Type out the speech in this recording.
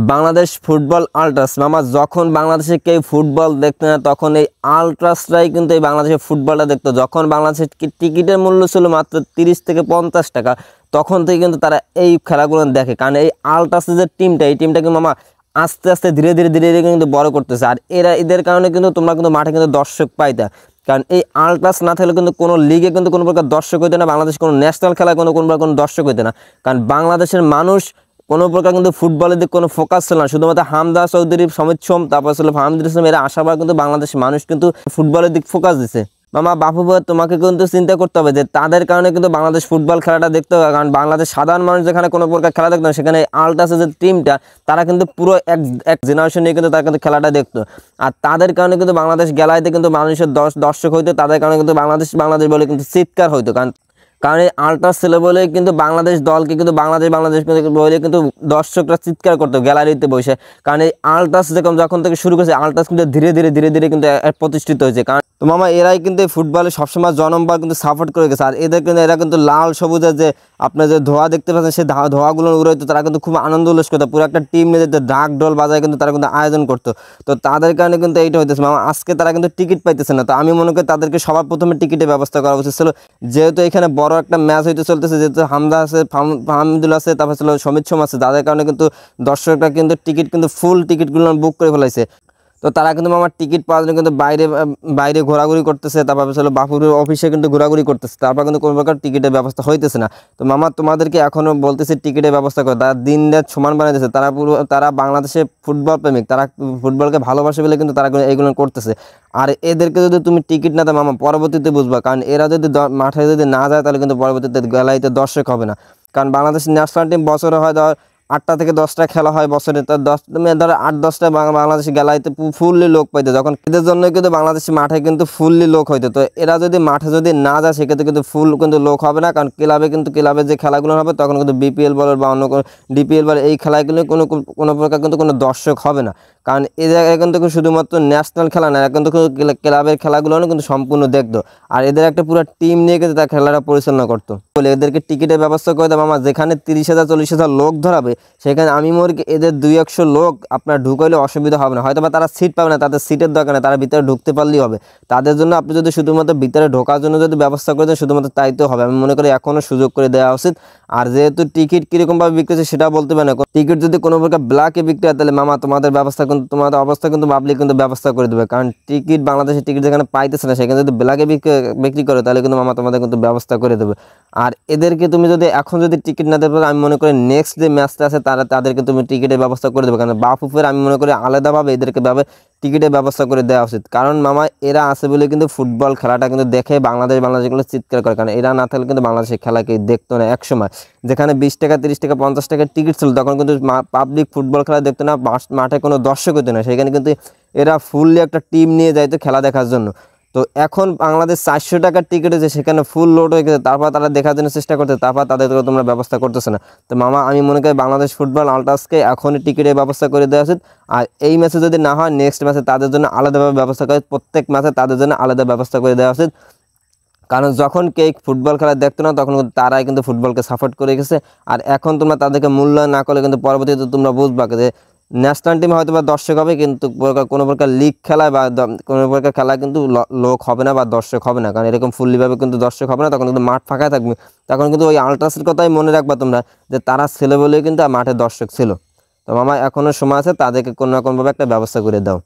Bangladesh football আল্ট্রাস মামা, যখন বাংলাদেশে কেউ ফুটবল দেখতো না তখন এই আল্ট্রাসরাই কিন্তু এই বাংলাদেশের ফুটবলটা দেখতো। যখন বাংলাদেশের টিকিটের মূল্য ছিল মাত্র 30 থেকে 50 টাকা, তখন থেকে কিন্তু তারা এই খেলাগুলো দেখে। কারণ এই আল্ট্রাসের যে টিমটা, এই টিমটাকে মামা আস্তে আস্তে ধীরে ধীরে ধীরে ধীরে কিন্তু বড় করতেছে। আর এদের কারণে কিন্তু তোমরা কিন্তু মাঠে কিন্তু দর্শক পাইতা। কারণ এই আল্ট্রাস না থাকলে কিন্তু কোনো লিগে কিন্তু কোনো প্রকার দর্শক হইতে না, বাংলাদেশ কোনো ন্যাশনাল খেলায় কোনো প্রকার কোনো দর্শক হইতে না। কারণ বাংলাদেশের মানুষ কোনো প্রকার কিন্তু ফুটবলের দিকে কোনো ফোকাস ছিল না, শুধুমাত্র হামদা চৌধুরী, সমিত সোম, তারপর ছিল ফাহমিদুল ইসলাম, এরা আসার কিন্তু বাংলাদেশের মানুষ কিন্তু ফুটবলের দিক ফোকাস দিছে। মামা বাপু ভাই, তোমাকে কিন্তু চিন্তা করতে হবে যে তাদের কারণে কিন্তু বাংলাদেশ ফুটবল খেলাটা দেখতে হবে। কারণ বাংলাদেশ সাধারণ মানুষ যেখানে কোনো প্রকার খেলা দেখতো না, সেখানে আল্ট্রাসের যে টিমটা, তারা কিন্তু পুরো এক জেনারেশন নিয়ে কিন্তু তারা কিন্তু খেলাটা দেখতো। আর তাদের কারণে কিন্তু বাংলাদেশ গেলাইতে কিন্তু মানুষের দর্শক হইতো, তাদের কারণে কিন্তু বাংলাদেশ বলে কিন্তু চিৎকার হইতো। কারণ এই আল্ট্রাস ছিল বলে কিন্তু বাংলাদেশ দলকে কিন্তু বাংলাদেশ বলে কিন্তু দর্শকরা চিৎকার করতো গ্যালারিতে বসে। কারণ এই আল্ট্রাস যখন থেকে শুরু করেছে, আল্ট্রাস কিন্তু ধীরে ধীরে ধীরে ধীরে কিন্তু প্রতিষ্ঠিত হয়েছে। কারণ তো মামা, এরাই কিন্তু ফুটবলে সবসময় জনমবার কিন্তু সাপোর্ট করে গেছে। আর এরা কিন্তু লাল সবুজের যে আপনার যে ধোয়া দেখতে পাচ্ছেন, সেই ধোয়াগুলো উড়াইতো, তারা কিন্তু খুব আনন্দ উল্লাস করতো। পুরো একটা টিম নিয়ে যেতে ঢাক ঢোল বাজায় কিন্তু তারা কিন্তু আয়োজন করতো। তো তাদের কারণে কিন্তু এইটা হইতেছে মামা। আজকে তারা কিন্তু টিকিট পাইতেছে না। তো আমি মনে করি তাদেরকে সবার প্রথমে টিকিটের ব্যবস্থা করা উচিত ছিল। যেহেতু এখানে বড় একটা ম্যাচ হইতে চলতেছে, যেহেতু হামদা আছে, ফাহমিদুল আছে, তারপর ছিল সমিত সোম আছে, তাদের কারণে কিন্তু দর্শকরা কিন্তু টিকিট কিন্তু ফুল টিকিটগুলো বুক করে ফেলাইছে। তো তারা কিন্তু আমার টিকিট পাওয়ার জন্য কিন্তু বাইরে ঘোরাঘুরি করতেছে, তারপর ছিল বাপুর অফিসে কিন্তু ঘোরাঘুরি করতেছে, তারপর কিন্তু কোনো প্রকার টিকিটের ব্যবস্থা হইতেছে না। তো মামা, তোমাদেরকে এখনও বলতেছে টিকিটের ব্যবস্থা করে, তারা দিন রাত সমান বানিয়ে দিচ্ছে। তারা বাংলাদেশে ফুটবল প্রেমিক, তারা ফুটবলকে ভালোবাসে বলে কিন্তু তারা এইগুলো করতেছে। আর এদেরকে যদি তুমি টিকিট না দাও মামা, পরবর্তীতে বুঝবা। কারণ এরা যদি মাঠে যদি না যায়, তাহলে কিন্তু পরবর্তীতে গ্যালারিতে দর্শক হবে না। কারণ বাংলাদেশ ন্যাশনাল টিম বছরে হয় 8টা থেকে 10টা খেলা হয় বছরে, তার 10 ধরো 8-10টা বাংলাদেশি গ্যালারিতে ফুললি লোক পাইতো। যখন এদের জন্য কিন্তু বাংলাদেশি মাঠে কিন্তু ফুললি লোক হইতো। তো এরা যদি মাঠে যদি না যায়, সেক্ষেত্রে কিন্তু ফুল কিন্তু লোক হবে না। কারণ ক্লাবে যে খেলাগুলো হবে, তখন কিন্তু বিপিএল বলের বা অন্য কোনো ডিপিএল বলে এই খেলাগুলো কোনো প্রকার কিন্তু কোনো দর্শক হবে না। কারণ এদের এখন তো শুধুমাত্র ন্যাশনাল খেলা না, এখন তো ক্লাবের খেলাগুলো কিন্তু সম্পূর্ণ দেখতো। আর এদের একটা পুরো টিম নিয়ে কিন্তু তার খেলাটা পরিচালনা করতো। বলে এদেরকে টিকিটের ব্যবস্থা করে দেয় মামা। যেখানে 30,000 40,000 লোক ধরাবে, সেখানে আমি মনে করি এদের 200 লোক আপনার ঢুকাইলে অসুবিধা হবে না। হয়তো বা তারা সিট পাবে না, তাদের সিটের দরকার নেই, তারা ভিতরে ঢুকতে পারলেই হবে। তাদের জন্য আপনি যদি শুধুমাত্র ভিতরে ঢোকার জন্য যদি ব্যবস্থা করে দেন, শুধুমাত্র তাই তো হবে। আমি মনে করি এখনও সুযোগ করে দেওয়া উচিত। আর যেহেতু টিকিট কীরকমভাবে বিক্রি হচ্ছে সেটা বলতে পারে না, টিকিট যদি কোনো প্রকার ব্ল্যাকে বিক্রি হয়, তাহলে মামা তোমাদের অবস্থা কিন্তু পাবলিক কিন্তু ব্যবস্থা করে দেবে। কারণ বাংলাদেশের টিকিট যেখানে পাইতেছে না, সেখানে যদি ব্ল্যাকে বিক্রি করে, তাহলে কিন্তু মামা তোমাদের কিন্তু ব্যবস্থা করে দেবে। আর এদেরকে তুমি যদি এখন যদি টিকিট না দেবে, আমি মনে করি নেক্সট যে ম্যাচটা আছে তাদেরকে তুমি টিকিটের ব্যবস্থা করে দেবে। কারণ বাফুফের আমি মনে করি আলাদাভাবে এদেরকে টিকিটের ব্যবস্থা করে দেওয়া উচিত। কারণ মামা, এরা আছে বলে কিন্তু ফুটবল খেলাটা কিন্তু দেখে বাংলাদেশগুলো চিৎকার করে। কারণ এরা না থাকলে কিন্তু বাংলাদেশের খেলা কেউ দেখতো না। এক সময় যেখানে 20 টাকা 30 টাকা 50 টাকার টিকিট ছিল, তখন কিন্তু পাবলিক ফুটবল খেলা দেখতো না, মাঠে কোনো দর্শক হতো না। সেখানে কিন্তু এরা ফুললি একটা টিম নিয়ে যাইতো খেলা দেখার জন্য। তো এখন বাংলাদেশ 400 টাকার টিকিট আছে, সেখানে ফুল লোড হয়ে গেছে, তারপর তারা দেখার জন্য চেষ্টা করতে, তারপর তাদেরকে তোমরা ব্যবস্থা করতেছে না। তো মামা, আমি মনে করি বাংলাদেশ ফুটবল আল্ট্রাসকে এখনই টিকিটের ব্যবস্থা করে দেওয়া উচিত। আর এই ম্যাচে যদি না হয়, নেক্সট ম্যাচে তাদের জন্য আলাদাভাবে ব্যবস্থা করে, প্রত্যেক ম্যাচে তাদের জন্য আলাদা ব্যবস্থা করে দেওয়া উচিত। কারণ যখন ফুটবল খেলা দেখতো না, তখন কিন্তু তারাই কিন্তু ফুটবলকে সাপোর্ট করে গেছে। আর এখন তোমরা তাদেরকে মূল্যায়ন না করলে কিন্তু পরবর্তীতে তোমরা বুঝবা যে ন্যাশনাল টিমে হয়তো বা দর্শক হবে, কিন্তু কোনো প্রকার লিগ খেলায় বা কোনো প্রকার খেলায় কিন্তু লোক হবে না বা দর্শক হবে না। কারণ এরকম ফুললিভাবে কিন্তু দর্শক হবে না, তখন কিন্তু মাঠ ফাঁকায় থাকবে। তখন কিন্তু ওই আল্ট্রাসের কথাই মনে রাখবা তোমরা, যে তারা ছিল বলেই কিন্তু মাঠে দর্শক ছিল। তো মামা, এখনও সময় আছে, তাদেরকে কোনো না কোনোভাবে একটা ব্যবস্থা করে দাও।